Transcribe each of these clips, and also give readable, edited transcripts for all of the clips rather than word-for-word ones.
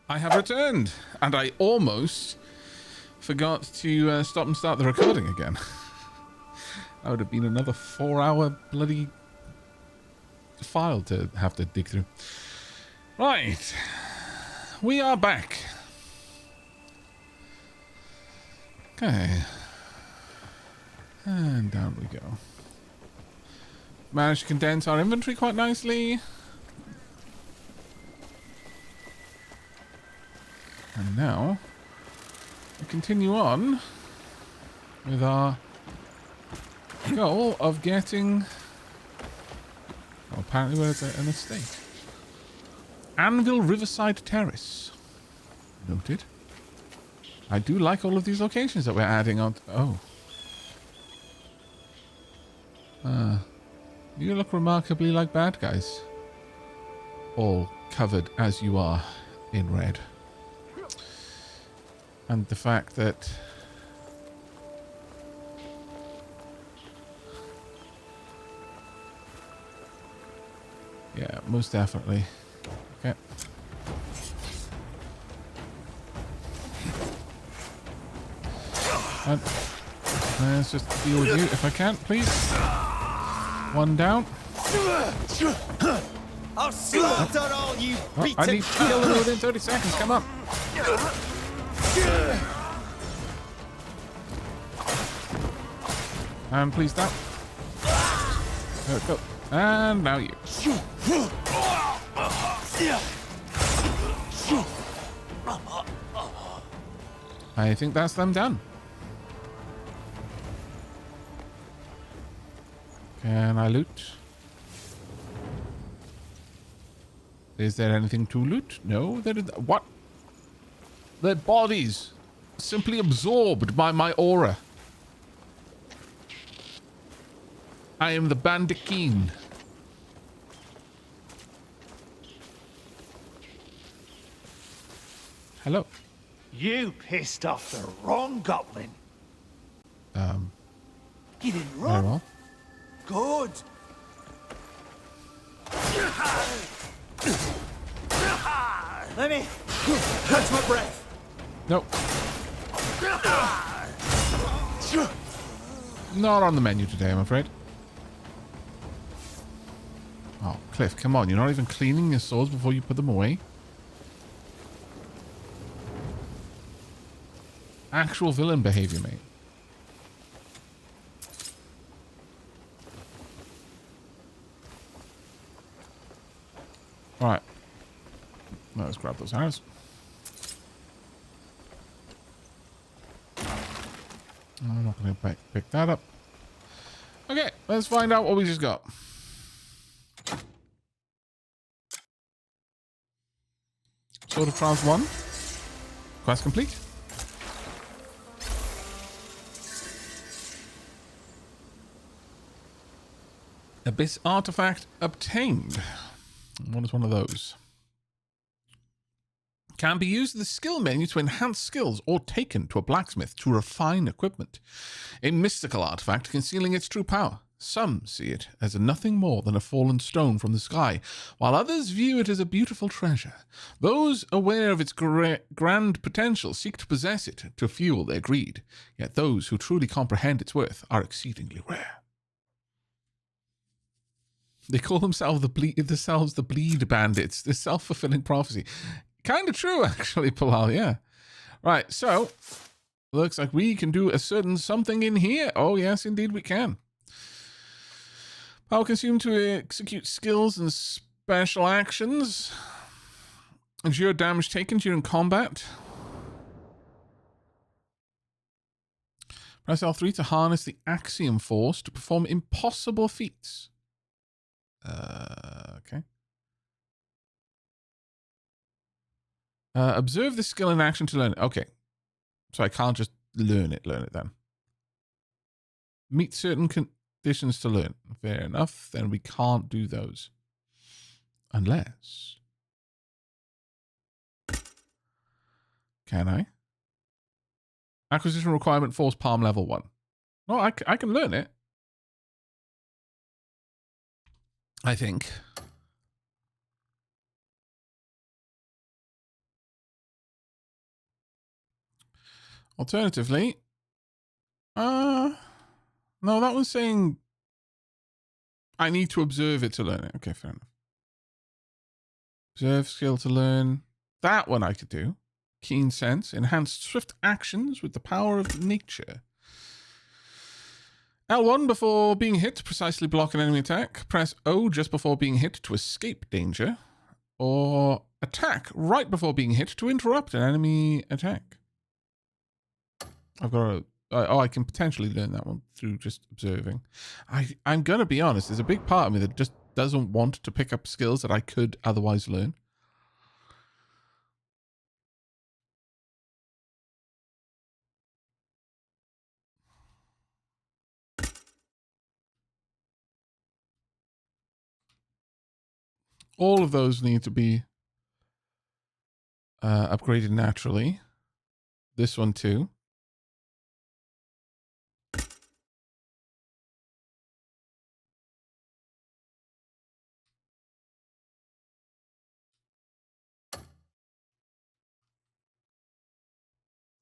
I have returned, and I almost forgot to stop and start the recording again. That would have been another 4-hour bloody file to have to dig through. Right, we are back. Okay, and down we go. Managed to condense our inventory quite nicely. And now we continue on with our goal of getting... Well, apparently we're at an estate. Anvil Riverside Terrace. Noted. I do like all of these locations that we're adding on. Oh. You look remarkably like bad guys. All covered as you are in red. And the fact that... Yeah, most definitely. Okay. And let's just deal with you if I can, please. One down. I'll slaughter all you beaten. I need to kill them within 30 seconds. Come on. And please don't. There we go. And now you. I think that's them done. Can I loot? Is there anything to loot? No, there is. What? Their bodies simply absorbed by my aura. I am the Bandicoot. Hello. You pissed off the wrong goblin. He didn't Very run. well. Good. Let me catch my breath. Nope. Not on the menu today, I'm afraid. Oh, Cliff, come on. You're not even cleaning your swords before you put them away. Actual villain behavior, mate. Alright. Let's grab those arrows. I'm not going to pick that up. Okay, let's find out what we just got. Sword of Trials 1. Quest complete. Abyss artifact obtained. What is one of those? Can be used in the skill menu to enhance skills or taken to a blacksmith to refine equipment. A mystical artifact concealing its true power. Some see it as nothing more than a fallen stone from the sky, while others view it as a beautiful treasure. Those aware of its grand potential seek to possess it to fuel their greed, yet those who truly comprehend its worth are exceedingly rare. They call themselves the bleed bandits. The self-fulfilling prophecy. Kind of true, actually, Pywel, yeah. Right, so, looks like we can do a certain something in here. Oh, yes, indeed we can. Power consumed to execute skills and special actions. Endure damage taken during combat. Press L3 to harness the Axiom Force to perform impossible feats. Okay. Observe the skill in action to learn it. Okay. So I can't just learn it then. Meet certain conditions to learn. Fair enough. Then we can't do those. Unless... Can I? Acquisition requirement force palm level 1. No, I can learn it. I think. Alternatively, no, that was saying I need to observe it to learn it. Okay, fair enough. Observe skill to learn. That one I could do. Keen sense. Enhanced swift actions with the power of nature. L1 before being hit to precisely block an enemy attack. Press O just before being hit to escape danger. Or attack right before being hit to interrupt an enemy attack. I've got a... I can potentially learn that one through just observing. I'm going to be honest, there's a big part of me that just doesn't want to pick up skills that I could otherwise learn. All of those need to be upgraded naturally. This one too.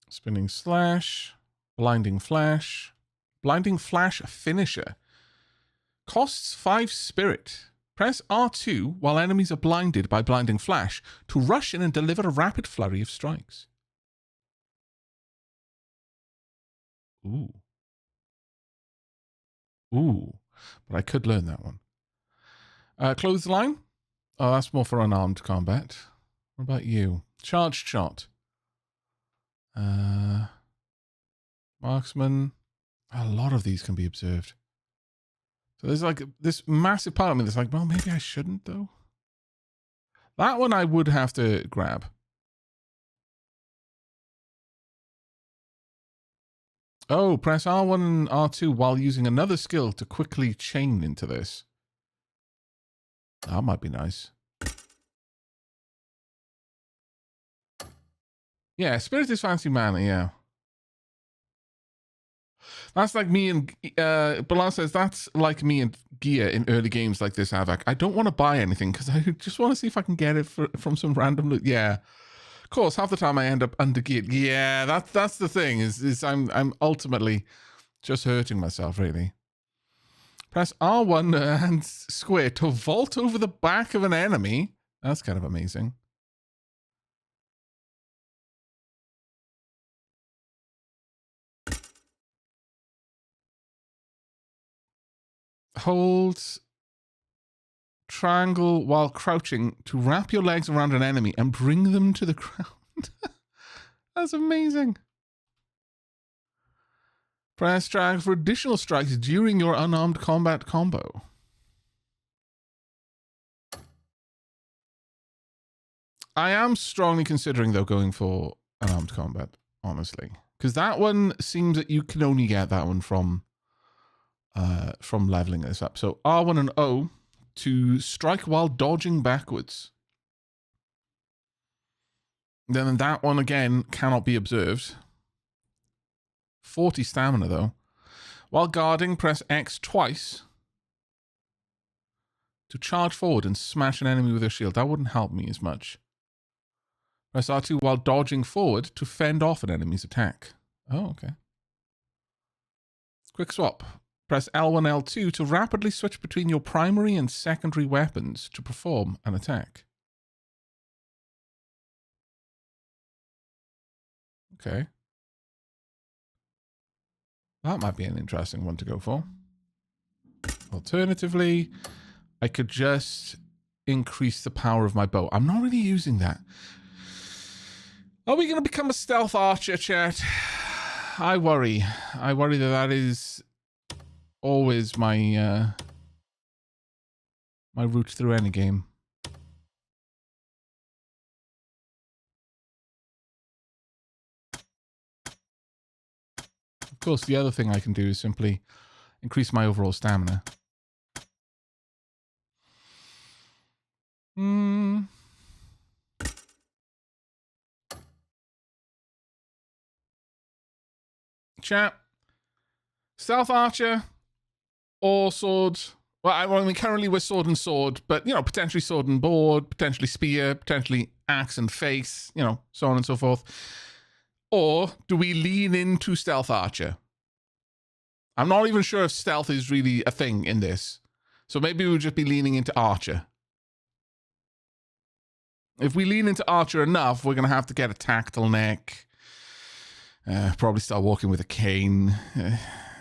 Spinning slash, blinding flash finisher. Costs 5 spirit. Press R2 while enemies are blinded by blinding flash to rush in and deliver a rapid flurry of strikes. Ooh. Ooh. But I could learn that one. Clothesline. Oh, that's more for unarmed combat. What about you? Charged shot. Marksman. A lot of these can be observed. So there's like this massive part of me that's like, well, maybe I shouldn't though. That one I would have to grab. Oh, press R1 and R2 while using another skill to quickly chain into this. That might be nice. Yeah, Spirit is fancy mana, yeah. That's like me and... Bilal says, that's like me and gear in early games like this, Aavak. I don't want to buy anything because I just want to see if I can get it from some random loot. Yeah. Of course, half the time I end up under-geared. Yeah, that's the thing, is I'm ultimately just hurting myself, really. Press R1 and square to vault over the back of an enemy. That's kind of amazing. Hold triangle while crouching to wrap your legs around an enemy and bring them to the ground. That's amazing. Press triangle for additional strikes during your unarmed combat combo. I am strongly considering, though, going for unarmed combat, honestly. Because that one seems that you can only get that one from leveling this up. So R1 and O to strike while dodging backwards. Then that one, again, cannot be observed. 40 stamina, though. While guarding, press X twice to charge forward and smash an enemy with a shield. That wouldn't help me as much. Press R2 while dodging forward to fend off an enemy's attack. Oh, okay. Quick swap. Press L1, L2 to rapidly switch between your primary and secondary weapons to perform an attack. Okay. That might be an interesting one to go for. Alternatively, I could just increase the power of my bow. I'm not really using that. Are we going to become a stealth archer, chat? I worry. I worry that is always my my route through any game. Of course, the other thing I can do is simply increase my overall stamina. Chat. Stealth archer or sword. Well, I mean, currently we're sword and sword, but, you know, potentially sword and board, potentially spear, potentially axe and face, you know, so on and so forth. Or do we lean into stealth archer? I'm not even sure if stealth is really a thing in this. So maybe we'll just be leaning into archer. If we lean into archer enough, we're going to have to get a tactile neck. Probably start walking with a cane.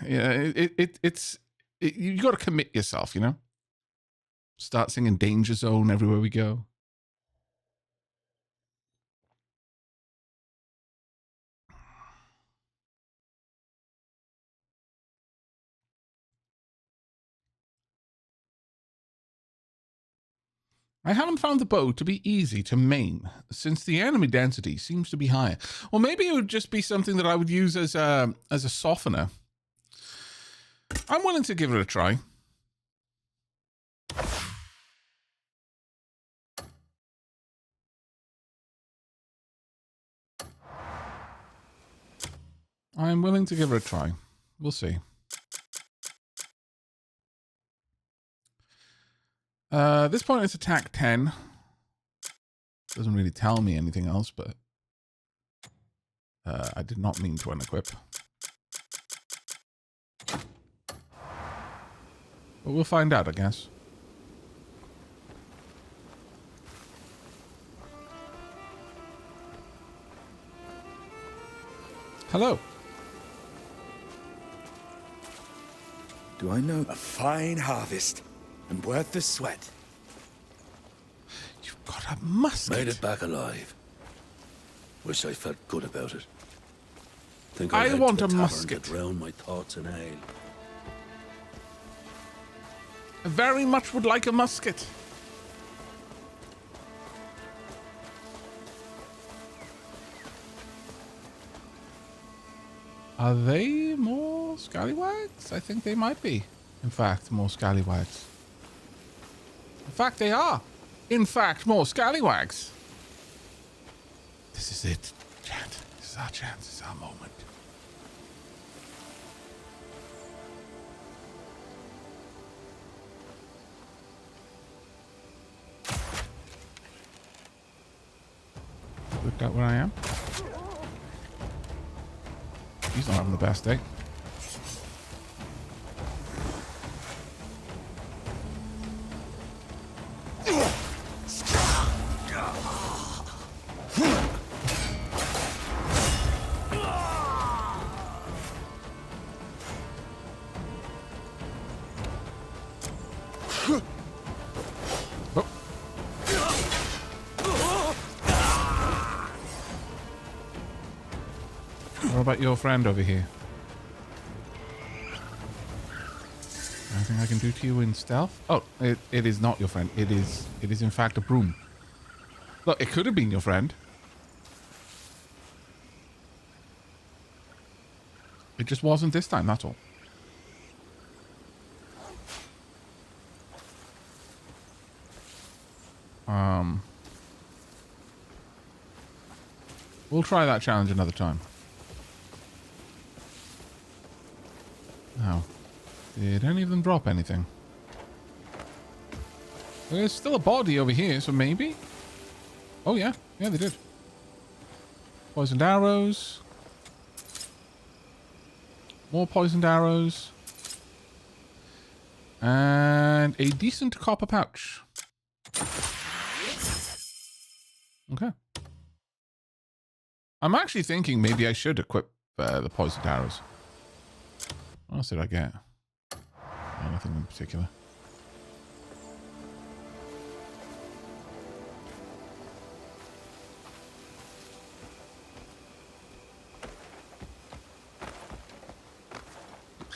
You got to commit yourself, you know? Start singing Danger Zone everywhere we go. I haven't found the bow to be easy to maim, since the enemy density seems to be higher. Or maybe it would just be something that I would use as a softener. I'm willing to give it a try. I'm willing to give it a try. We'll see. This point it's attack 10. Doesn't really tell me anything else, but I did not mean to unequip. But we'll find out, I guess. Hello. Do I know? A fine harvest, and worth the sweat. You've got a musket. Made it back alive. Wish I felt good about it. Think I I'll head want to a the tavern, musket. Get drown my thoughts in ale. I very much would like a musket. Are they more scallywags? I think they might be. In fact, more scallywags. In fact, they are. In fact, more scallywags. This is it, chat. This is our chance. This is our moment. Looked out where I am. He's not having the best day. What about your friend over here? Anything I can do to you in stealth? Oh, it is not your friend. It is in fact a broom. Look, it could have been your friend. It just wasn't this time, that's all. We'll try that challenge another time. Now, did any of them drop anything? There's still a body over here, so maybe? Oh yeah, yeah they did. Poisoned arrows. More poisoned arrows. And a decent copper pouch. Okay. I'm actually thinking maybe I should equip the poisoned arrows. What else did I get? Nothing in particular.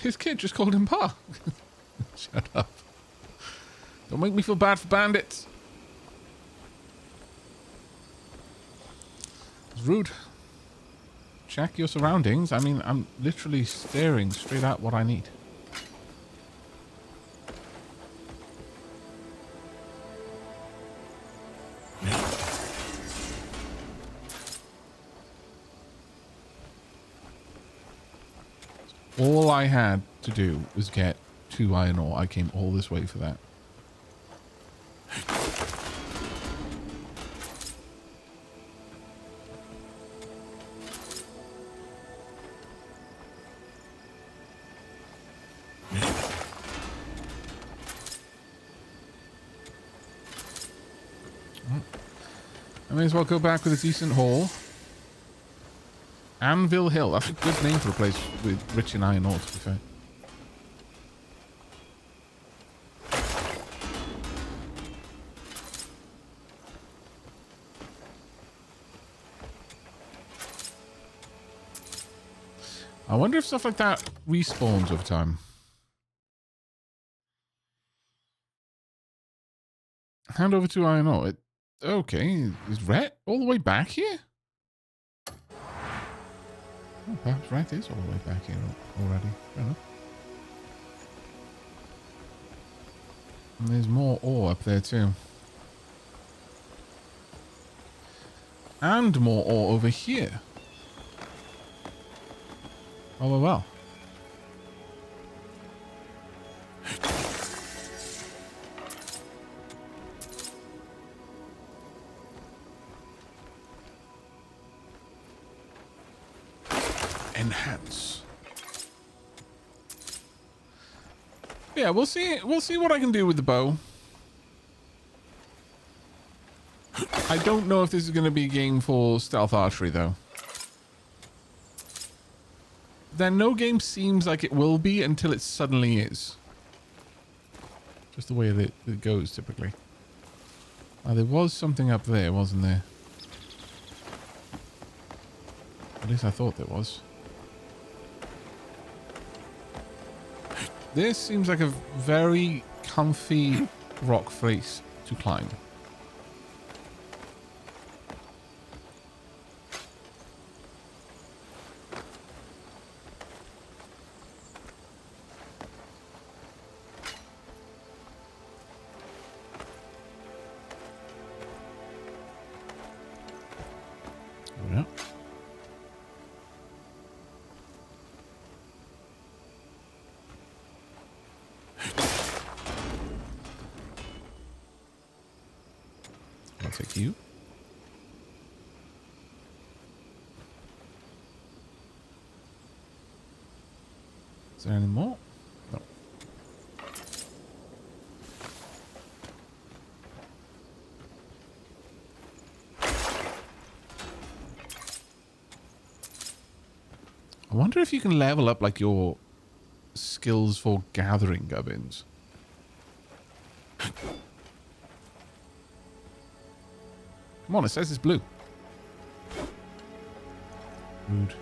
His kid just called him Pa. Shut up. Don't make me feel bad for bandits. It's rude. Check your surroundings. I mean, I'm literally staring straight at what I need. All I had to do was get 2 iron ore. I came all this way for that. may as well go back with a decent haul. Anvil Hill. That's a good name for a place with rich in iron ore, to be fair. I wonder if stuff like that respawns over time. Hand over to iron ore. Okay, is Ret all the way back here? Oh, perhaps Ret is all the way back here already. Fair enough. And there's more ore up there too. And more ore over here. Oh, well. Enhance. Yeah, we'll see what I can do with the bow. I don't know if this is going to be a game for stealth archery though. Then no game seems like it will be until it suddenly is. Just the way that it goes typically. There was something up there, wasn't there? At least I thought there was. This seems like a very comfy rock face to climb. Yeah. I'll take you. Is there any more? No. I wonder if you can level up like your skills for gathering gubbins. Come on, it says it's blue. Rude.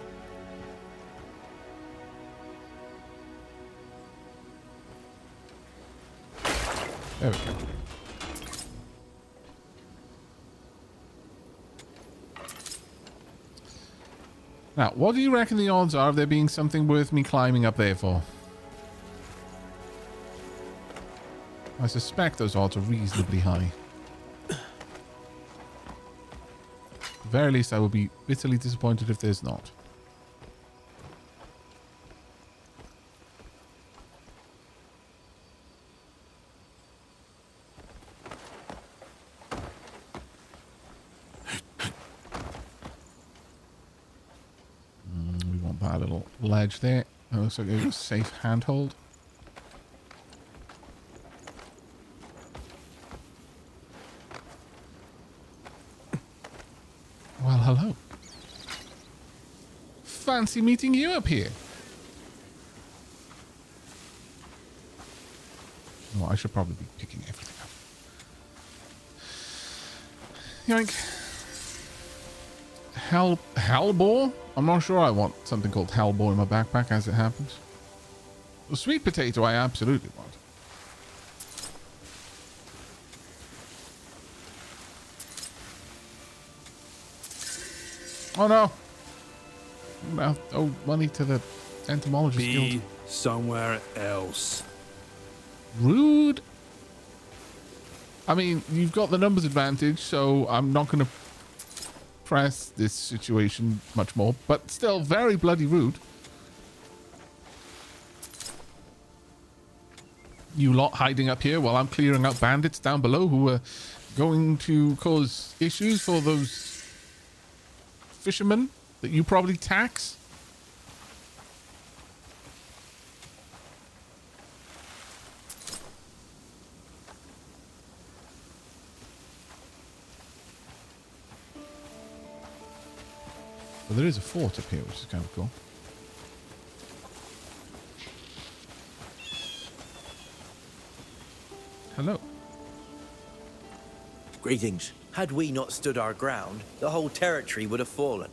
There we go. Now, what do you reckon the odds are of there being something worth me climbing up there for? I suspect those odds are reasonably high. At the very least, I will be bitterly disappointed if there's not. We want that little ledge there. That looks like a safe handhold. Well, hello. Fancy meeting you up here. Well, I should probably be picking everything up. Yoink. Hellbore? I'm not sure I want something called Hellbore in my backpack as it happens. The sweet potato I absolutely want. Oh no. I owe money to the entomologist Be guild. somewhere else. Rude. I mean, you've got the numbers advantage, so I'm not going to press this situation much more, but still very bloody rude. You lot hiding up here while I'm clearing out bandits down below who are going to cause issues for those fishermen that you probably tax. But there is a fort up here, which is kind of cool. Hello. Greetings. Had we not stood our ground, the whole territory would have fallen.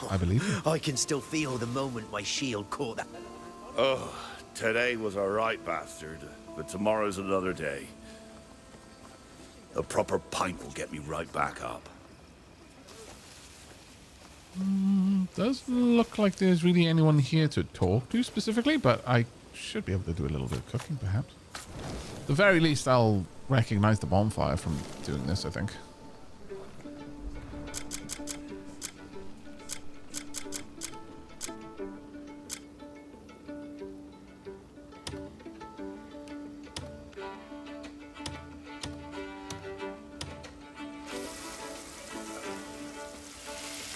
I believe you. I can still feel the moment my shield caught that. Oh, today was a right bastard, but tomorrow's another day. A proper pint will get me right back up. Doesn't look like there's really anyone here to talk to specifically, but I should be able to do a little bit of cooking, perhaps. At the very least, I'll recognize the bonfire from doing this, I think.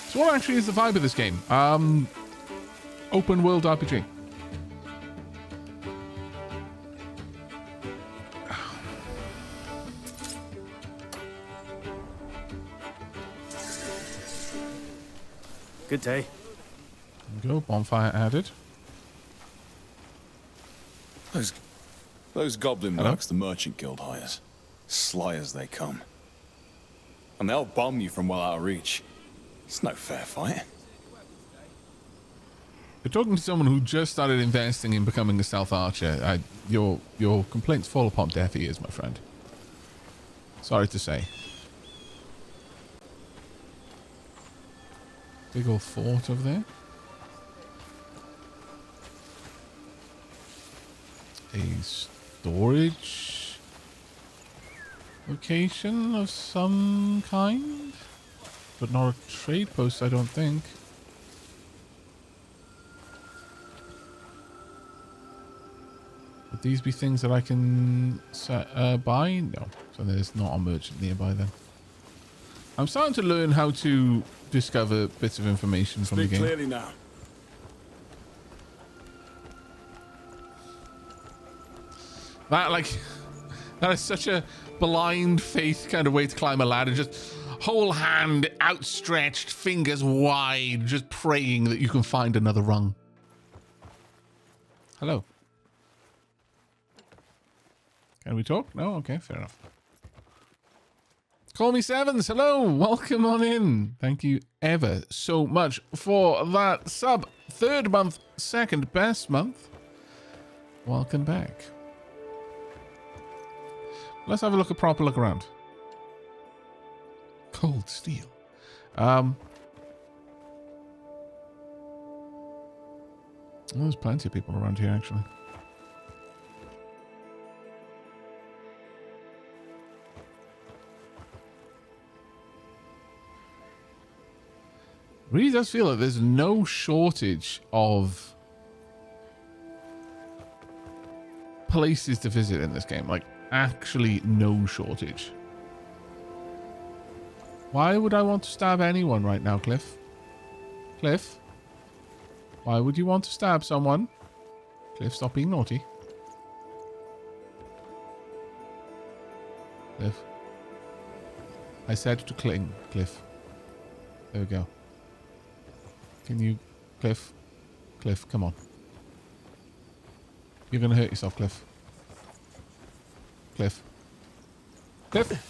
So what actually is the vibe of this game? Open world RPG. Good day. There we go, bonfire added. Those goblin Hello? mercs the merchant guild hires. Sly as they come. And they'll bomb you from well out of reach. It's no fair fight. You're talking to someone who just started investing in becoming a stealth archer. Your complaints fall upon deaf ears, my friend. Sorry to say. Big old fort over there. A storage location of some kind, but not a trade post, I don't think. Would these be things that I can buy? No. So there's not a merchant nearby then. I'm starting to learn how to discover bits of information from the Speak game. clearly now. That is such a blind faith kind of way to climb a ladder. Just whole hand outstretched, fingers wide, just praying that you can find another rung. Hello. Can we talk? No? Okay, fair enough. Call me Sevens. Hello. Welcome on in. Thank you ever so much for that sub. 3rd month, 2nd best month. Welcome back. Let's have a proper look around. Cold steel. There's plenty of people around here, actually. Really does feel like there's no shortage of places to visit in this game. Like, actually no shortage. Why would I want to stab anyone right now, Cliff? Cliff? Why would you want to stab someone? Cliff, stop being naughty. Cliff. I said to cling, Cliff. There we go. Can you... Cliff? Cliff, come on. You're going to hurt yourself, Cliff. Cliff. Cliff!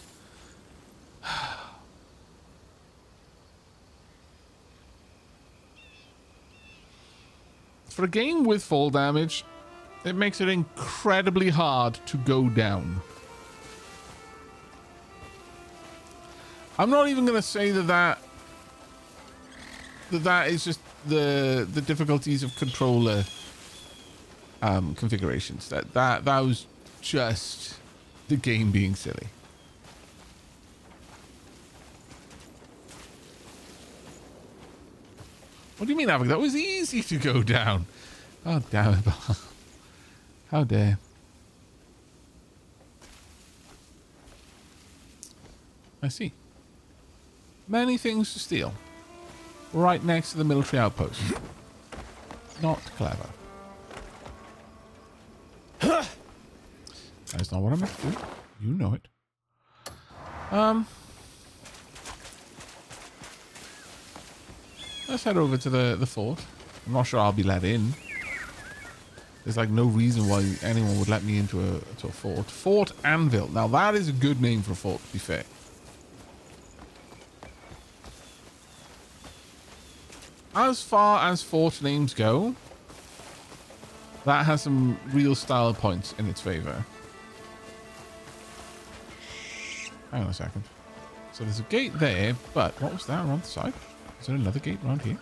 For a game with fall damage, it makes it incredibly hard to go down. I'm not even going to say that is just the difficulties of controller configurations. That was just the game being silly. What do you mean, Aavak? That was easy to go down. Oh, damn it. How dare. I see. Many things to steal. Right next to the military outpost. Not clever. That's not what I meant to do. You know it. Let's head over to the fort. I'm not sure I'll be let in. There's like no reason why anyone would let me into a fort. Fort Anvil. Now that is a good name for a fort, to be fair. As far as fort names go, that has some real style points in its favor. Hang on a second. So there's a gate there, but what was that around the side? Is there another gate around here?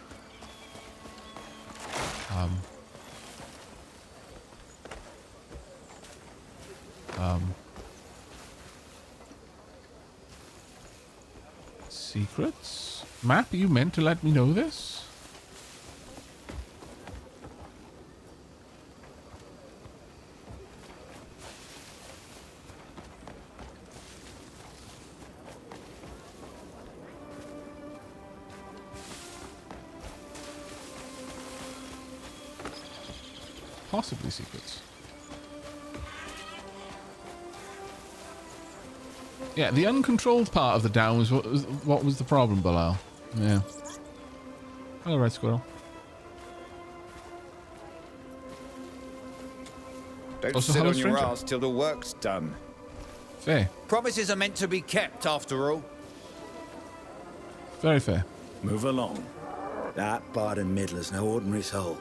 Secrets? Map, you meant to let me know this? Possibly secrets. Yeah, the uncontrolled part of the down was what was the problem, Bilal. Yeah. Hello, Red Squirrel. Don't Also, sit hello, on your stranger. ass till the work's done. Fair. Promises are meant to be kept, after all. Very fair. Move along. That Barden Middler's no ordinary soul.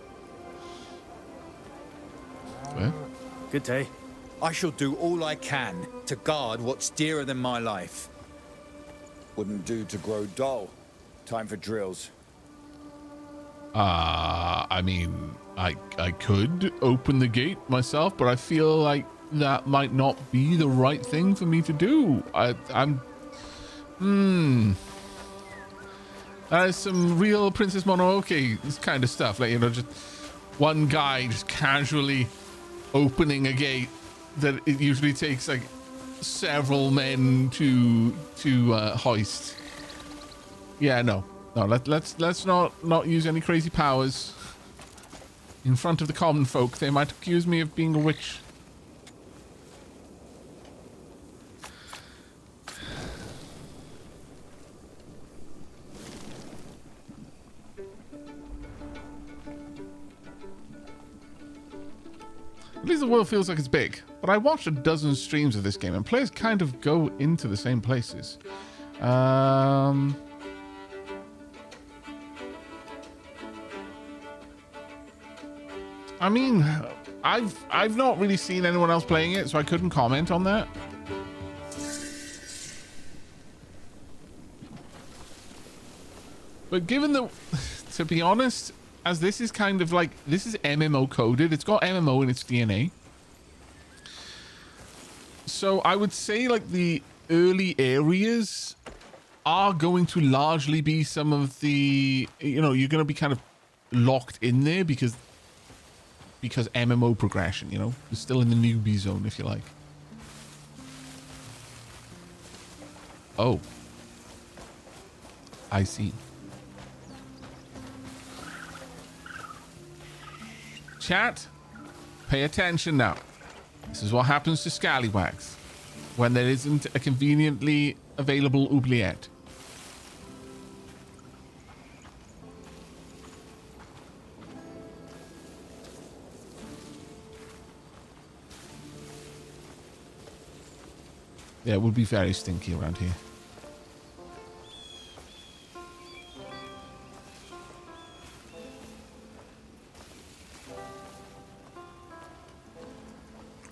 Fair. Good day. I shall do all I can to guard what's dearer than my life. Wouldn't do to grow dull. Time for drills. I mean, I could open the gate myself, but I feel like that might not be the right thing for me to do. That is some real Princess Mononoke kind of stuff. Like, you know, just one guy just casually opening a gate that it usually takes like several men to hoist. Yeah, no, let's not use any crazy powers in front of the common folk. They might accuse me of being a witch. At least the world feels like it's big. But I watched a dozen streams of this game, and players kind of go into the same places. I mean, I've not really seen anyone else playing it, so I couldn't comment on that. But given that, to be honest, as this is kind of like, this is MMO coded, it's got MMO in its DNA. So I would say like the early areas are going to largely be some of the, you know, you're going to be kind of locked in there because MMO progression, you know, you're still in the newbie zone, if you like. Oh, I see. Chat, pay attention now. This is what happens to scallywags when there isn't a conveniently available oubliette. Yeah, it would be very stinky around here.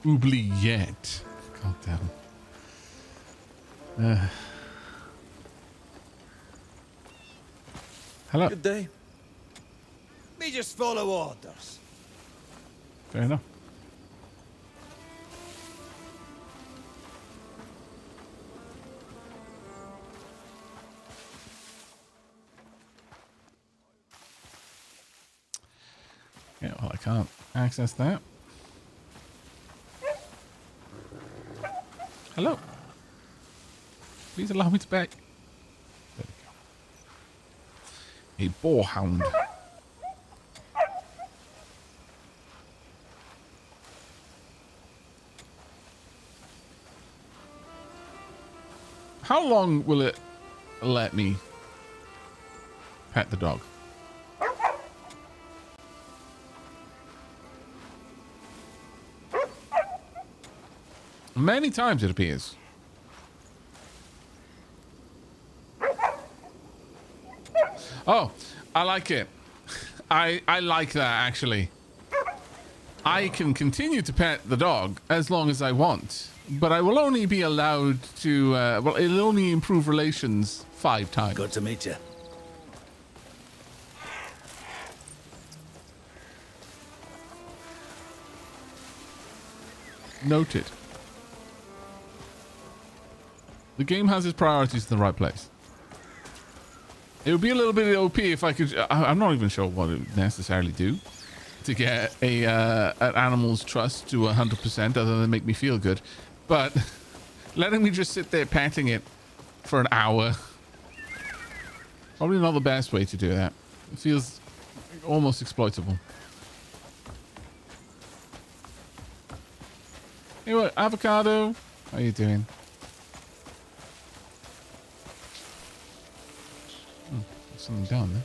Oubliette. God damn. Hello. Good day. Me just follow orders. Fair enough. Yeah, well, I can't access that. Hello. Please allow me to back. There we go. A boarhound. How long will it let me pet the dog? Many times it appears. Oh, I like it. I like that, actually. I can continue to pet the dog as long as I want, but I will only be allowed to, well, it'll only improve relations 5 times. Good to meet you. Noted. The game has its priorities in the right place. It would be a little bit OP if I could... I'm not even sure what it would necessarily do to get an animal's trust to 100% other than make me feel good. But letting me just sit there petting it for an hour, probably not the best way to do that. It feels almost exploitable. Hey, what, Avocado? How are you doing? There's something down there.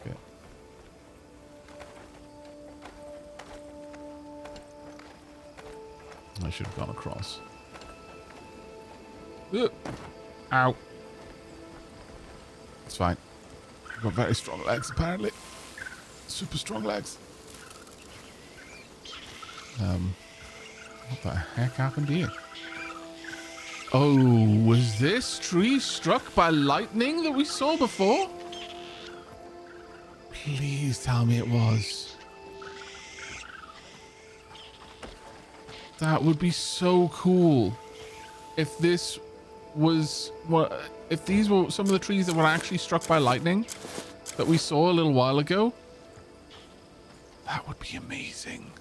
Okay. I should have gone across. Ugh. Ow. It's fine. I've got very strong legs, apparently. Super strong legs. What the heck happened here? Oh, was this tree struck by lightning that we saw before? Please tell me it was. That would be so cool if this was what, if these were some of the trees that were actually struck by lightning that we saw a little while ago. That would be amazing.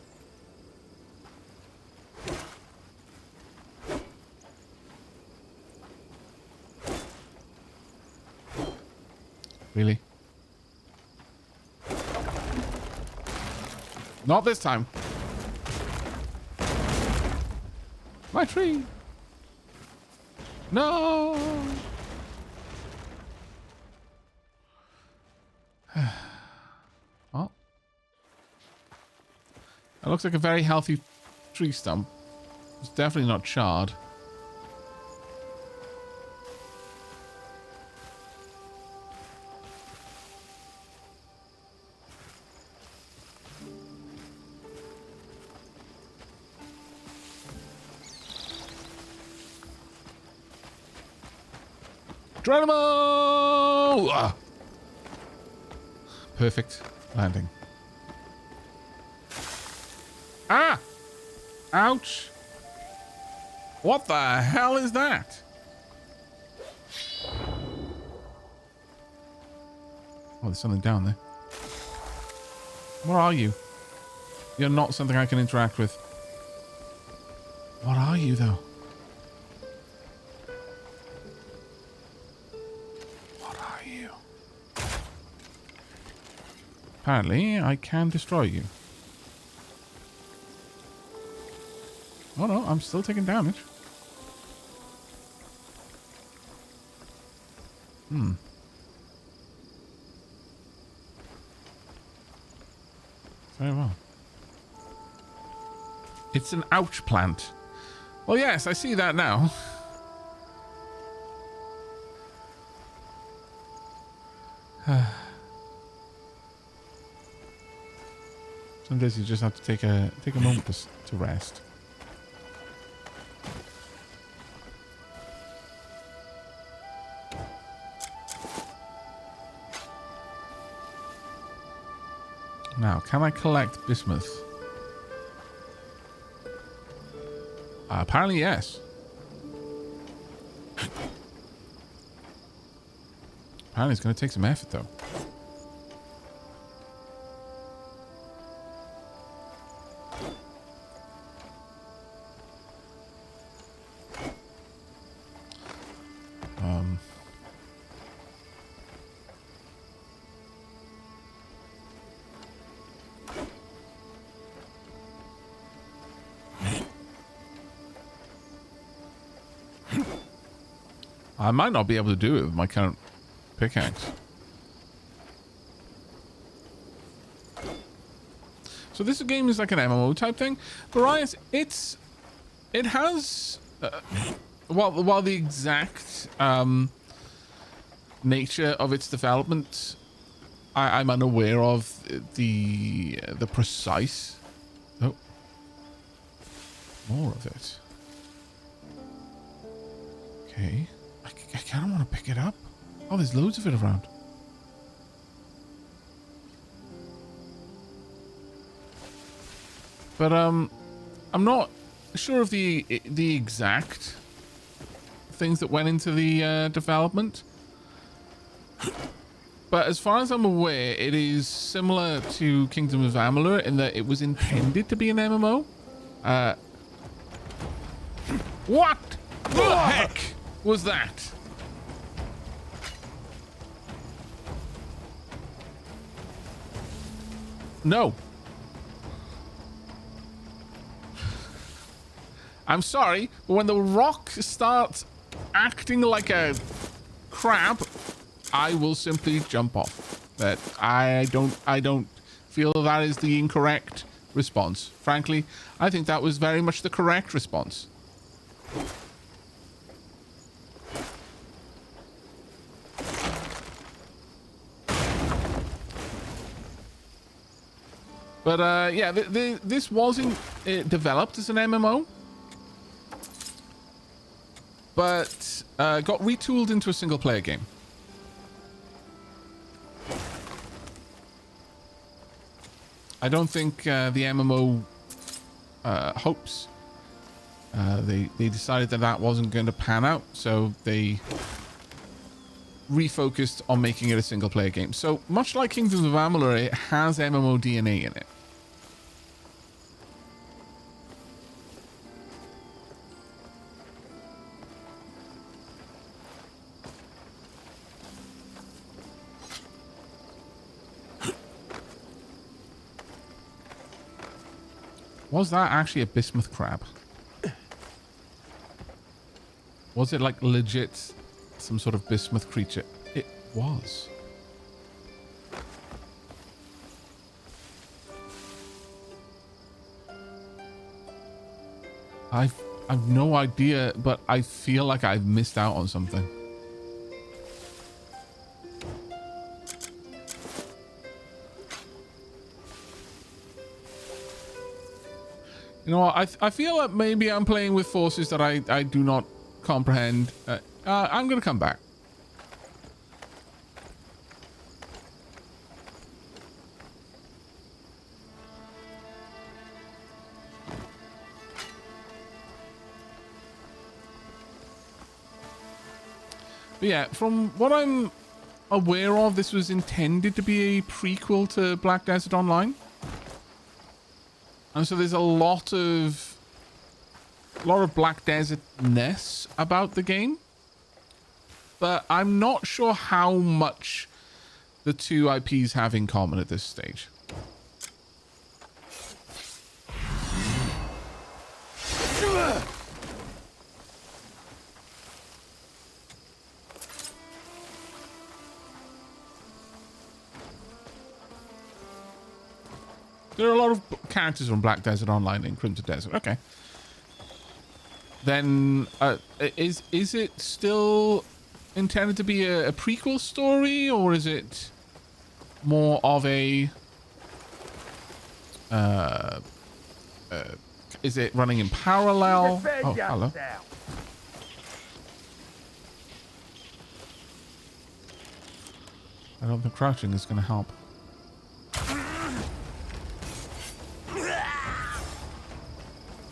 Really? Not this time. My tree. No. Well, that looks like a very healthy tree stump. It's definitely not charred. Geronimo! Ah. Perfect landing. Ah! Ouch! What the hell is that? Oh, there's something down there. Where are you? You're not something I can interact with. What are you, though? Apparently, I can destroy you. Oh no, I'm still taking damage. Very well. It's an ouch plant. Well, yes, I see that now. Some days you just have to take a moment to rest. Now, can I collect bismuth? Apparently, yes. Apparently, it's going to take some effort, though. I might not be able to do it with my current pickaxe. So this game is like an MMO type thing. But Riot, it has, while the exact nature of its development, I'm unaware of the precise. Oh, more of it. Okay, I kind of want to pick it up. Oh, there's loads of it around. But I'm not sure of the exact things that went into the development. But as far as I'm aware, it is similar to Kingdoms of Amalur in that it was intended to be an MMO. What the heck was that? No. I'm sorry, but when the rock starts acting like a crab, I will simply jump off. But I don't feel that is the incorrect response. Frankly, I think that was very much the correct response. But yeah, this wasn't developed as an MMO, but got retooled into a single-player game. I don't think the MMO hopes. They decided that wasn't going to pan out, so they refocused on making it a single-player game. So much like Kingdoms of Amalur, it has MMO DNA in it. Was that actually a bismuth crab? Was it like legit some sort of bismuth creature? It was. I've no idea, but I feel like I've missed out on something. You know what? I feel like maybe I'm playing with forces that I do not comprehend. I'm going to come back. But yeah, from what I'm aware of, this was intended to be a prequel to Black Desert Online. And so there's a lot of Black Desert-ness about the game. But I'm not sure how much the two IPs have in common at this stage. There are a lot of characters from Black Desert Online in Crimson Desert. Okay. Then, is it still intended to be a prequel story, or is it more of a... is it running in parallel? Oh, hello. I don't think crouching is going to help.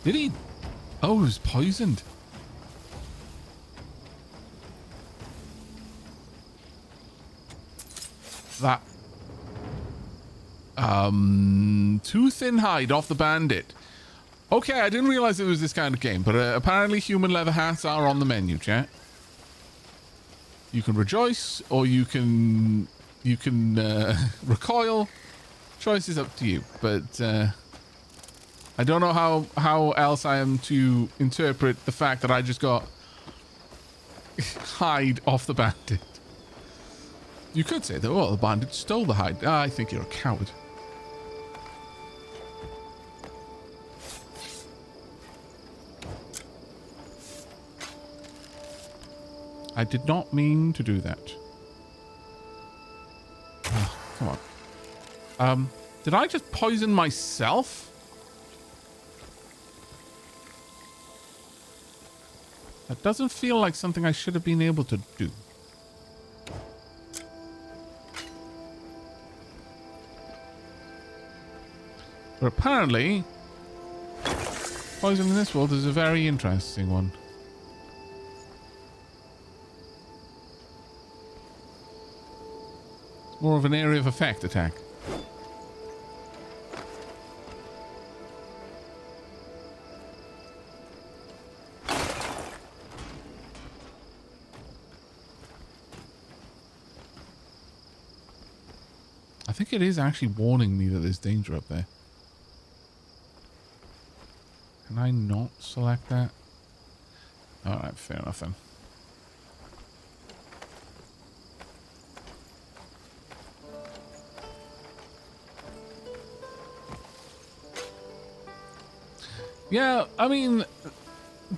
Did he? Oh, he was poisoned. That. Too thin hide off the bandit. Okay, I didn't realize it was this kind of game, but apparently human leather hats are on the menu, chat. You can rejoice, or you can recoil. Choice is up to you, but I don't know how else I am to interpret the fact that I just got hide off the bandit. You could say that, well, the bandit stole the hide. I think you're a coward. I did not mean to do that. Oh, come on. Did I just poison myself? That doesn't feel like something I should have been able to do. But apparently, poison in this world is a very interesting one. It's more of an area of effect attack. I think it is actually warning me that there's danger up there. Can I not select that? Alright, fair enough then. Yeah, I mean,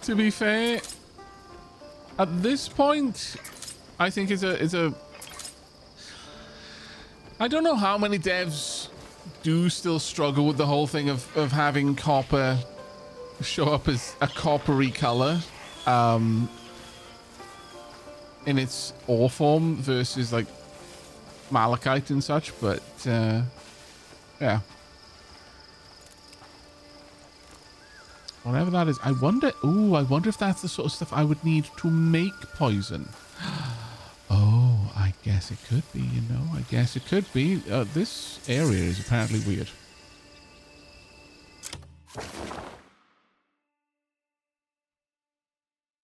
to be fair, at this point, I think it's a I don't know how many devs do still struggle with the whole thing of having copper show up as a coppery color in its ore form versus like malachite and such, but yeah. Whatever that is, I wonder if that's the sort of stuff I would need to make poison. Oh, I guess it could be, you know. I guess it could be. This area is apparently weird.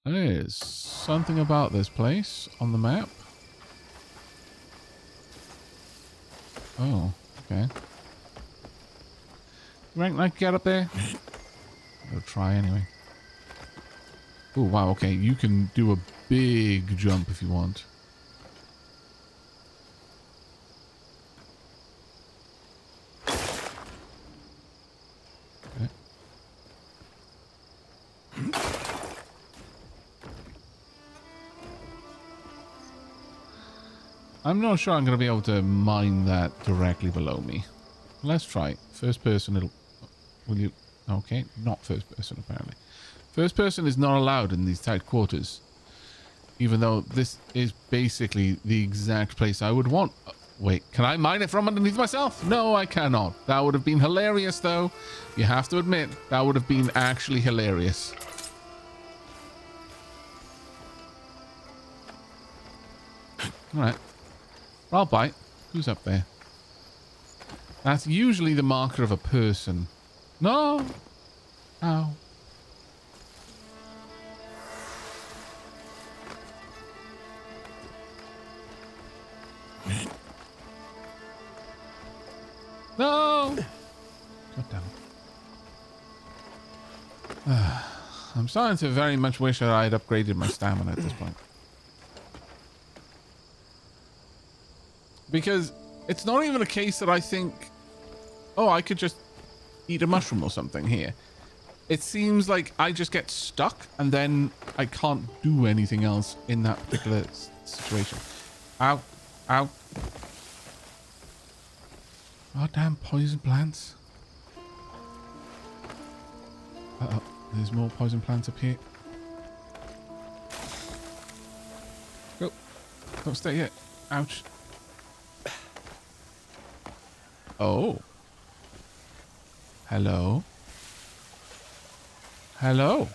There's something about this place on the map. Oh, okay. Rank like get up there? I'll try anyway. Oh, wow, okay. You can do a big jump if you want. I'm not sure I'm going to be able to mine that directly below me. Let's try. First person, it'll... Will you... Okay, not first person, apparently. First person is not allowed in these tight quarters. Even though this is basically the exact place I would want... Wait, can I mine it from underneath myself? No, I cannot. That would have been hilarious, though. You have to admit, that would have been actually hilarious. Alright. I'll bite. Who's up there? That's usually the marker of a person. No! Ow. No! God damn it. I'm starting to very much wish that I had upgraded my stamina at this point. Because it's not even a case that I think, oh, I could just eat a mushroom or something here. It seems like I just get stuck and then I can't do anything else in that particular situation. Ow. Ow. Oh, damn poison plants. Uh-oh. There's more poison plants up here. Go. Don't stay here. Ouch. Oh. Hello. Hello.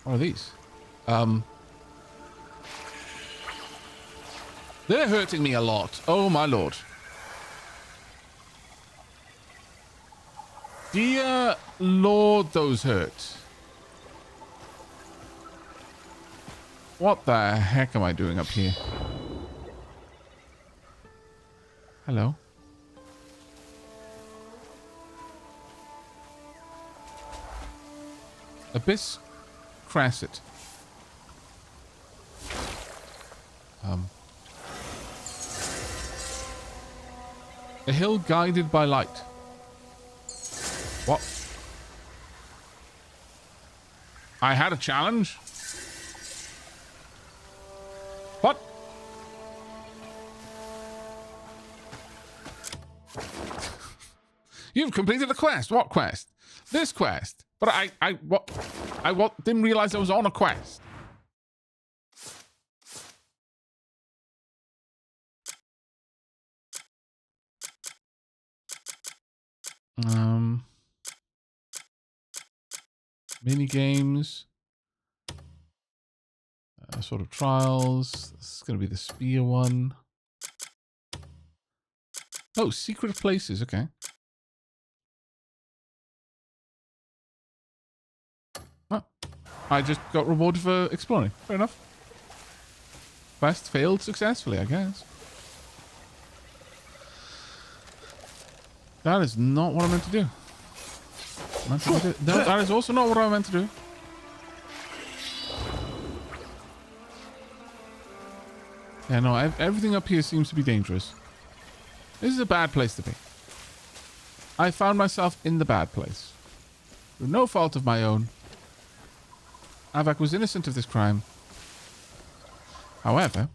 What are these? They're hurting me a lot. Oh my lord. Dear Lord, those hurt. What the heck am I doing up here? Hello. Abyss Crasset. A hill guided by light. What? I had a challenge. What? You've completed a quest. What quest? This quest. But I didn't realize I was on a quest. Mini games. Sort of trials. This is going to be the spear one. Oh, secret places. Okay. Oh, I just got rewarded for exploring. Fair enough. Quest failed successfully, I guess. That is not what I meant to do. No, that is also not what I meant to do. Yeah, no, everything up here seems to be dangerous. This is a bad place to be. I found myself in the bad place. Through no fault of my own. Aavak was innocent of this crime. However,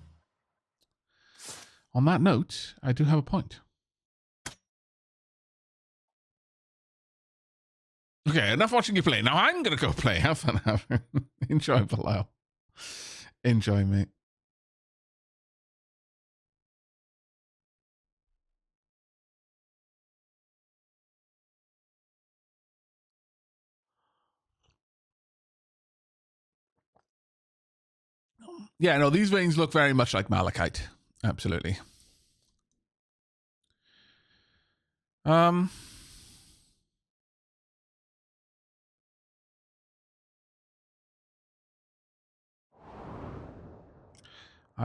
on that note, I do have a point. Okay, enough watching you play. Now I'm going to go play. Have fun, Aavak. Enjoy, Pywel. Enjoy, mate. Yeah, no, these veins look very much like malachite. Absolutely. I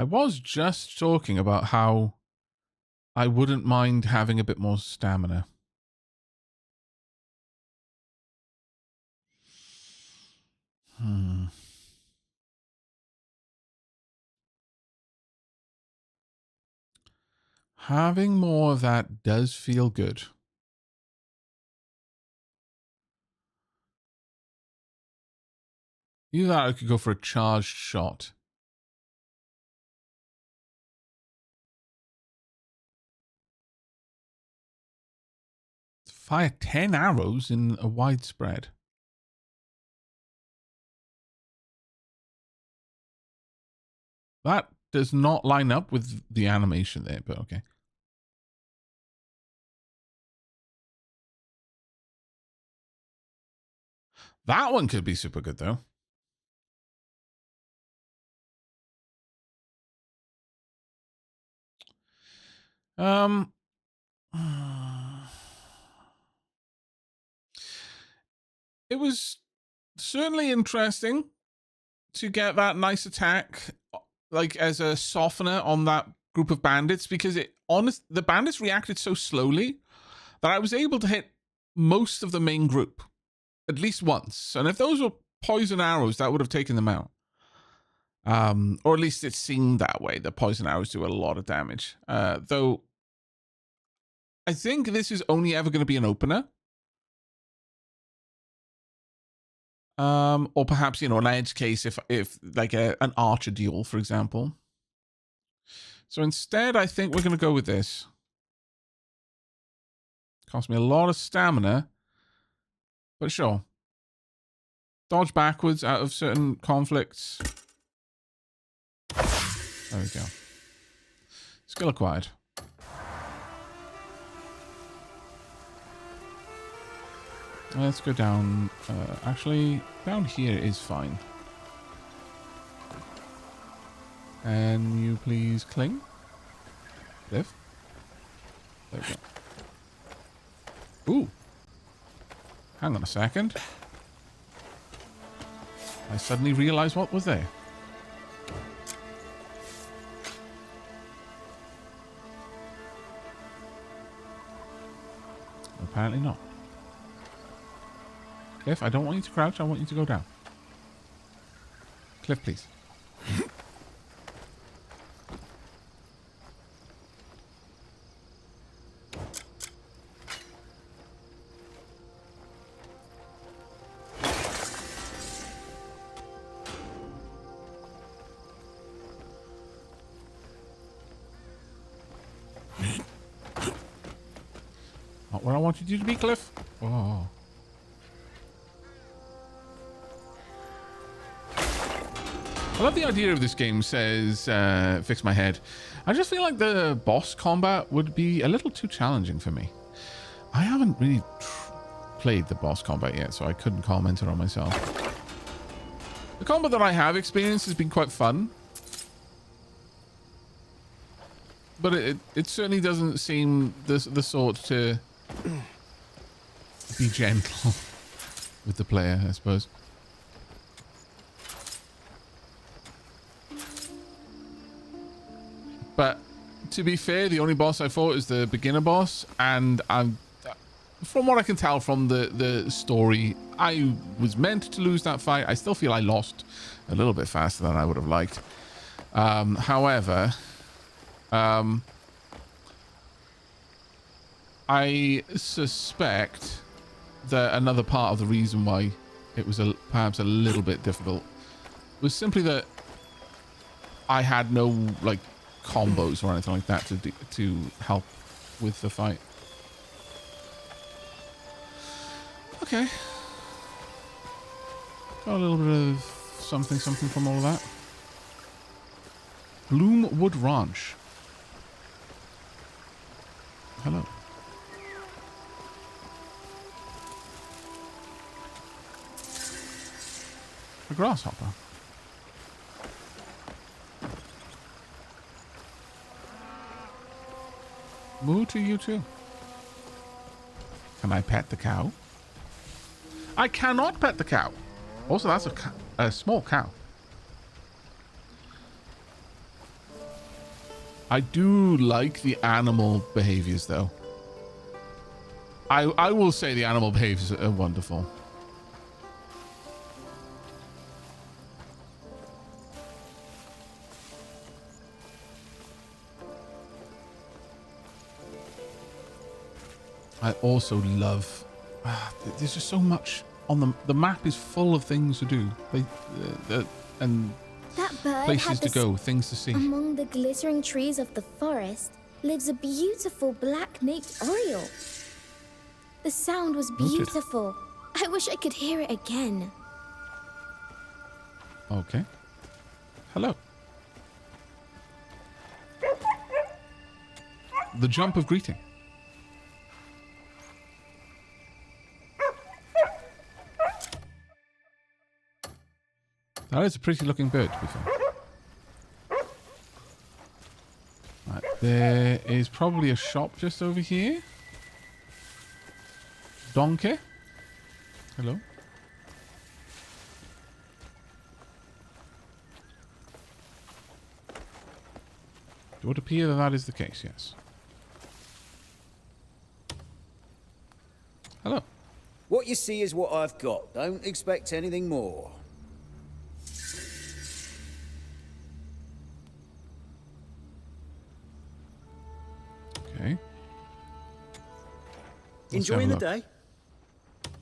was just talking about how I wouldn't mind having a bit more stamina. Having more of that does feel good. Either that or I could go for a charged shot. Fire 10 arrows in a wide spread. That does not line up with the animation there, but okay. That one could be super good, though. It was certainly interesting to get that nice attack, like as a softener on that group of bandits, because the bandits reacted so slowly that I was able to hit most of the main group at least once. And if those were poison arrows, that would have taken them out. Or at least it seemed that way. The poison arrows do a lot of damage. Though I think this is only ever going to be an opener. Or perhaps, an edge case if like an archer duel, for example. So instead, I think we're going to go with this. Cost me a lot of stamina, but sure. Dodge backwards out of certain conflicts. There we go. Skill acquired. Let's go down. Actually, down here is fine. Can you please cling? Live. There we go. Ooh. Hang on a second. I suddenly realized what was there. Apparently not. Cliff, I don't want you to crouch. I want you to go down. Cliff, please. wanted you to be, Cliff. Oh. I love the idea of this game, says Fix My Head. I just feel like the boss combat would be a little too challenging for me. I haven't really played the boss combat yet, so I couldn't comment it on myself. The combat that I have experienced has been quite fun. But it certainly doesn't seem the sort to be gentle with the player, I suppose. But to be fair, the only boss I fought is the beginner boss, and from what I can tell from the story, I was meant to lose that fight. I still feel I lost a little bit faster than I would have liked. However, I suspect that another part of the reason why it was perhaps a little bit difficult was simply that I had no like combos or anything like that to help with the fight. Okay, got a little bit of something from all of that. Bloomwood Ranch. Hello. A grasshopper. Moo to you too. Can I pet the cow? I cannot pet the cow. Also, that's a small cow. I do like the animal behaviors, though. I will say the animal behaviors are wonderful. I also love... there's just so much on the map is full of things to do. And that bird places to go, things to see. Among the glittering trees of the forest lives a beautiful black-naped oriole. The sound was beautiful. I wish I could hear it again. Okay. Hello. The jump of greeting. That is a pretty looking bird, to be fair. Right, there is probably a shop just over here. Donkey. Hello. It would appear that is the case, yes. Hello. What you see is what I've got. Don't expect anything more. Okay. Enjoying the day?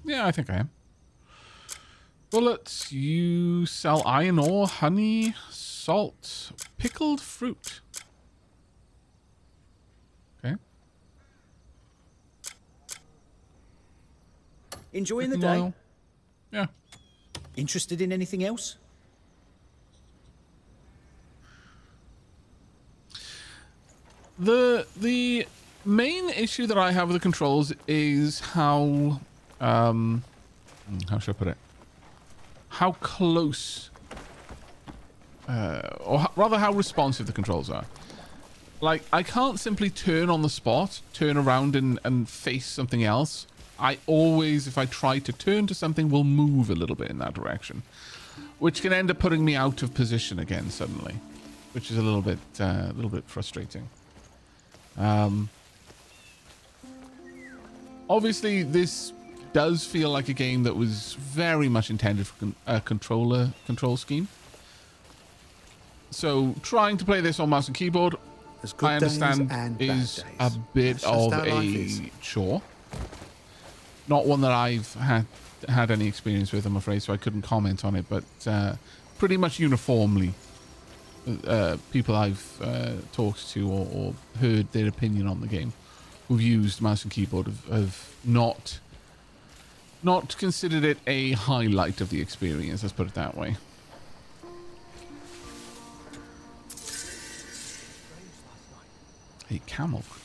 Yeah, I think I am. Bullets. You sell iron ore, honey, salt, pickled fruit. Okay. Enjoying the day? Yeah. Interested in anything else? The main issue that I have with the controls is how should I put it? How close, or rather how responsive the controls are. Like, I can't simply turn on the spot, turn around and face something else. I always, if I try to turn to something, will move a little bit in that direction, which can end up putting me out of position again suddenly, which is a little bit frustrating. Obviously, this does feel like a game that was very much intended for a control scheme. So trying to play this on mouse and keyboard, I understand, is a bit of a chore. Not one that I've had any experience with, I'm afraid, so I couldn't comment on it. But pretty much uniformly, people I've talked to or heard their opinion on the game who've used mouse and keyboard have not considered it a highlight of the experience. Let's put it that way. A camel cricket.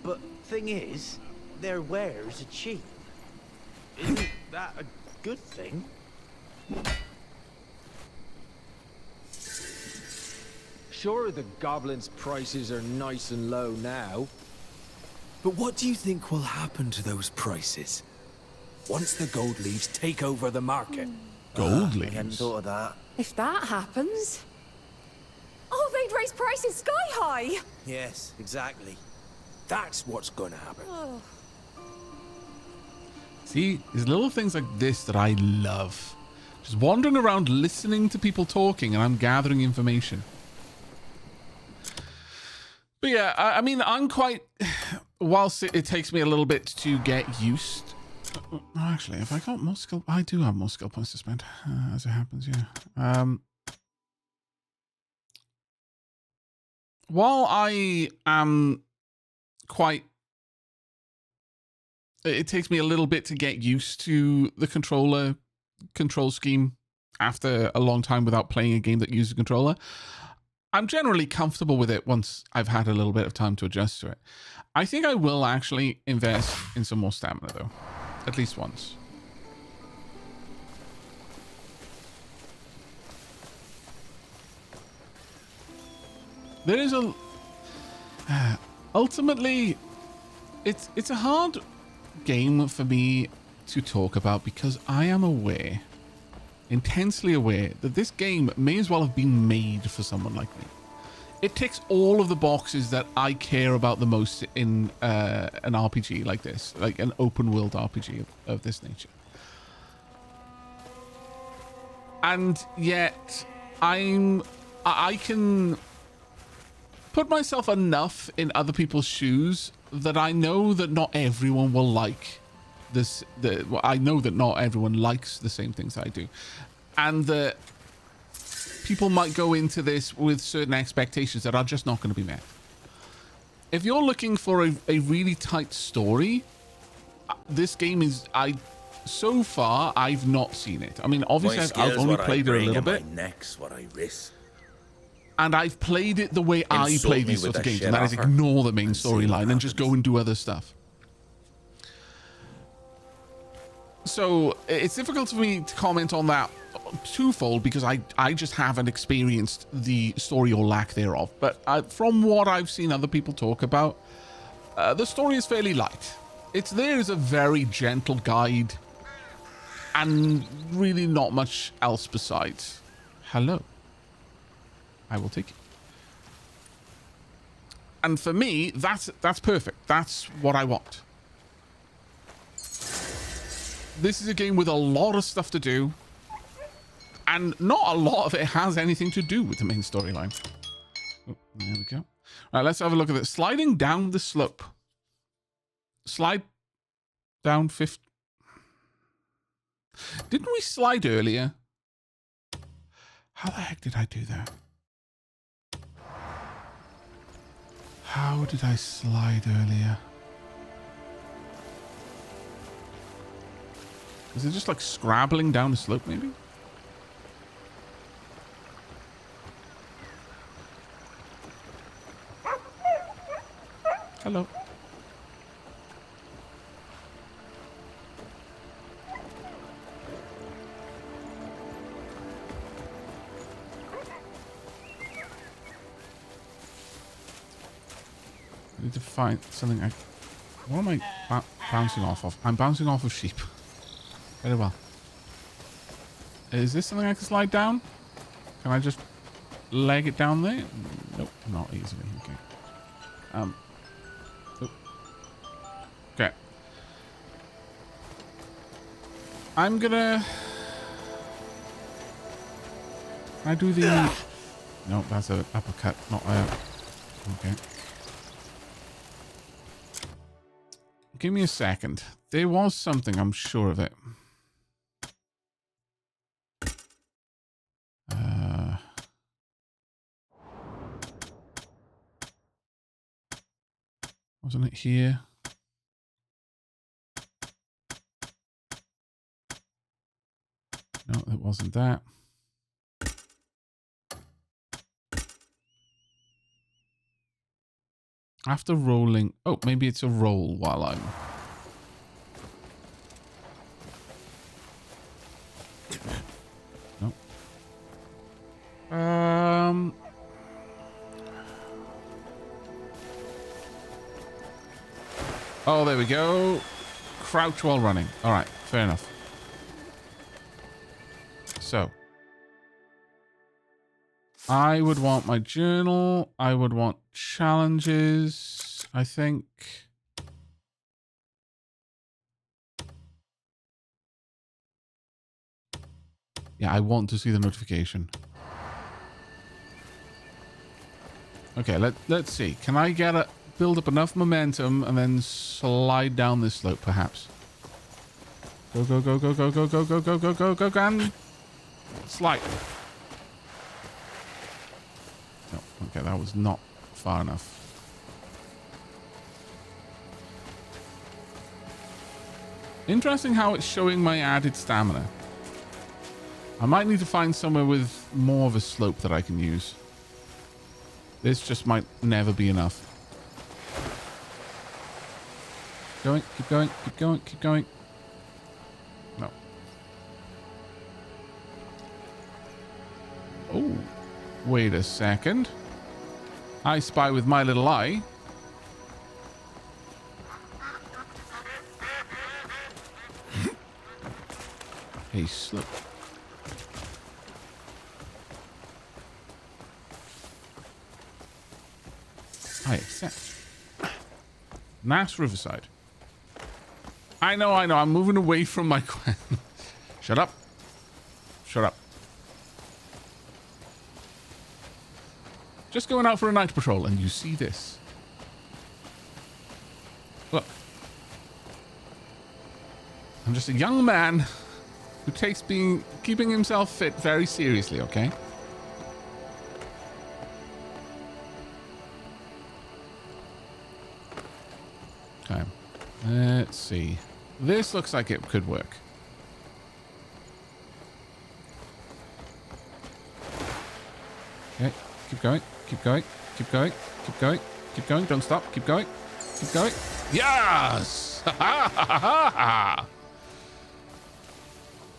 But thing is, their wares are cheap. Isn't that a good thing? Sure, the goblins' prices are nice and low now. But what do you think will happen to those prices once the gold leaves take over the market? Gold I hadn't leaves. thought of that. If that happens... Oh, they'd raise prices sky high! Yes, exactly. That's what's gonna happen. Oh. See, there's little things like this that I love. Just wandering around listening to people talking and I'm gathering information. But yeah, I mean, I'm quite... Whilst it takes me a little bit to get used... Actually, if I got more skill... I do have more skill points to spend, as it happens, yeah. While I am quite... It takes me a little bit to get used to the control scheme after a long time without playing a game that uses a controller. I'm generally comfortable with it once I've had a little bit of time to adjust to it. I think I will actually invest in some more stamina, though. At least once. There is a... ultimately, it's a hard game for me to talk about because I am aware, intensely aware, that this game may as well have been made for someone like me. It ticks all of the boxes that I care about the most in an RPG like this, like an open world RPG of this nature. And yet, I can put myself enough in other people's shoes that I know that not everyone will like this. I know that not everyone likes the same things I do, and that people might go into this with certain expectations that are just not going to be met. If you're looking for a really tight story, this game is... So far, I've not seen it. I mean, obviously, I've only played it a little bit. My neck's what I risk. And I've played it the way I play these sorts of games, and that is ignore the main storyline and just go and do other stuff. So it's difficult for me to comment on that twofold because I just haven't experienced the story or lack thereof. But from what I've seen other people talk about, the story is fairly light. It's there as a very gentle guide and really not much else besides. Hello. I will take it. And for me, that's perfect. That's what I want. This is a game with a lot of stuff to do, and not a lot of it has anything to do with the main storyline. Oh, there we go. All right, let's have a look at it. Sliding down the slope. Slide down 50. Didn't we slide earlier? How the heck did I do that? How did I slide earlier? Is it just like scrabbling down the slope, maybe? Hello. I need to find something. What am I bouncing off of? I'm bouncing off of sheep. Very well. Is this something I can slide down? Can I just leg it down there? Nope, not easily. Okay. Okay. I'm gonna... Can I do the... No, that's an uppercut, not a... Okay. Give me a second. There was something, I'm sure of it. Wasn't it here? No, it wasn't that. After rolling... Oh, maybe it's a roll while I'm... No. Oh, there we go. Crouch while running. All right, fair enough. So... I would want my journal. I would want challenges, I think. Yeah, I want to see the notification. Okay, let's see. Can I build up enough momentum and then slide down this slope, perhaps? Go, go, go, go, go, go, go, go, go, go, go, go, and slide. No, okay, that was not far enough. Interesting how it's showing my added stamina. I might need to find somewhere with more of a slope that I can use. This just might never be enough. Going, keep going, keep going, keep going. No. Oh, wait a second. I spy with my little eye. A slope. I accept. Nice riverside. I know. I'm moving away from my quest. Shut up. Shut up. Just going out for a night patrol and you see this. Look. I'm just a young man who takes keeping himself fit very seriously, okay? Okay. Let's see. This looks like it could work. Okay. Keep going. Keep going. Keep going. Keep going. Keep going. Don't stop. Keep going. Keep going. Yes!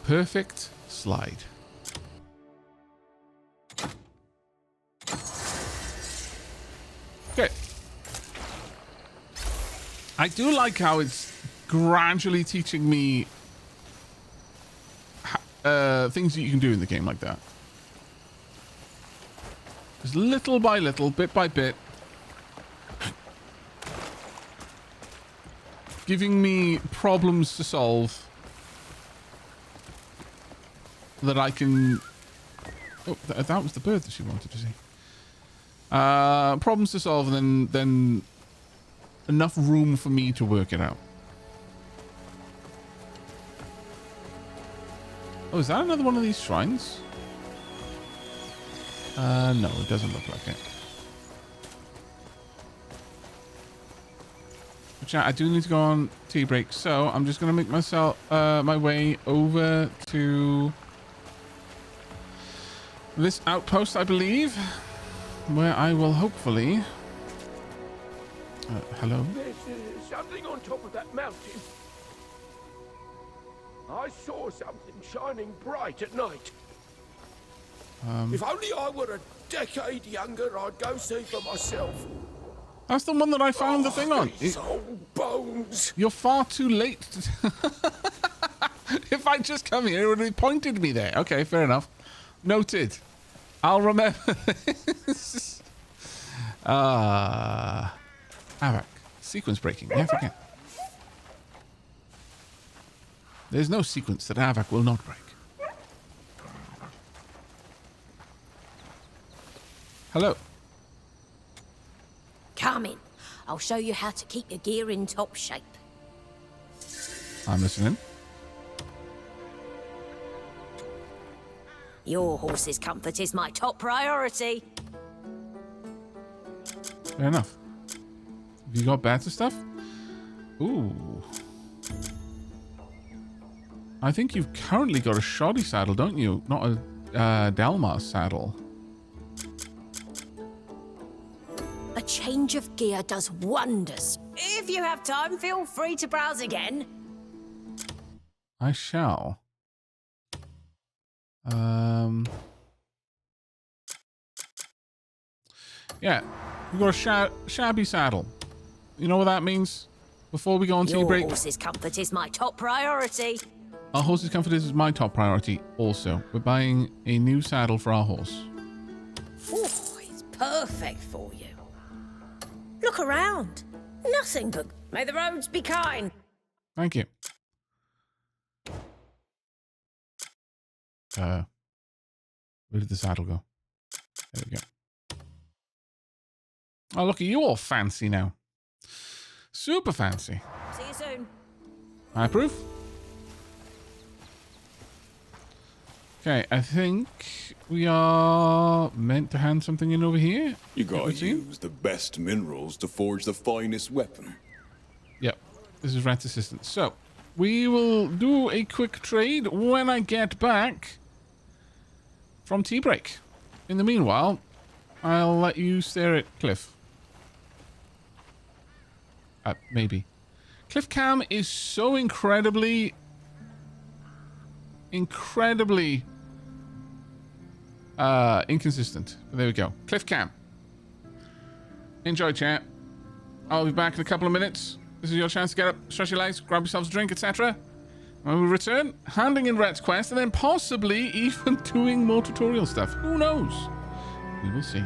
Perfect slide. Okay. I do like how it's gradually teaching me things that you can do in the game like that. Just little by little, bit by bit, giving me problems to solve that I can... Oh, that was the bird that she wanted to see. Problems to solve, and then enough room for me to work it out. Oh, is that another one of these shrines? No, it doesn't look like it. But yeah, I do need to go on tea break, so I'm just going to make myself my way over to this outpost, I believe, where I will hopefully... hello? There's something on top of that mountain. I saw something shining bright at night. If only I were a decade younger, I'd go see for myself. That's the one that I found the thing on. These old bones. You're far too late. If I just come here, it would have pointed me there. Okay, fair enough. Noted. I'll remember this. Aavak. Sequence breaking. Yeah, forget. There's no sequence that Aavak will not break. Hello. Come in. I'll show you how to keep your gear in top shape. I'm listening. Your horse's comfort is my top priority. Fair enough. You got better stuff? Ooh. I think you've currently got a shoddy saddle, don't you? Not a Delmar saddle. A change of gear does wonders. If you have time, feel free to browse again. I shall. Yeah, we've got a shabby saddle. You know what that means? Before we go on tea break. Your horse's comfort is my top priority. Our horse's comfort is my top priority also. We're buying a new saddle for our horse. Ooh, it's perfect for you. Look around. Nothing but may the roads be kind. Thank you. Where did the saddle go? There we go. Oh, look at you all fancy now. Super fancy. See you soon. I approve. Okay, I think we are meant to hand something in over here. You gotta use the best minerals to forge the finest weapon. Yep, this is Rat's assistant. So, we will do a quick trade when I get back from tea break. In the meanwhile, I'll let you stare at Cliff. Maybe. Cliff Cam is so incredibly inconsistent. But there we go. Cliff Cam. Enjoy, chat. I'll be back in a couple of minutes. This is your chance to get up, stretch your legs, grab yourselves a drink, etc. When we return, handing in Rhett's quest, and then possibly even doing more tutorial stuff. Who knows? We will see.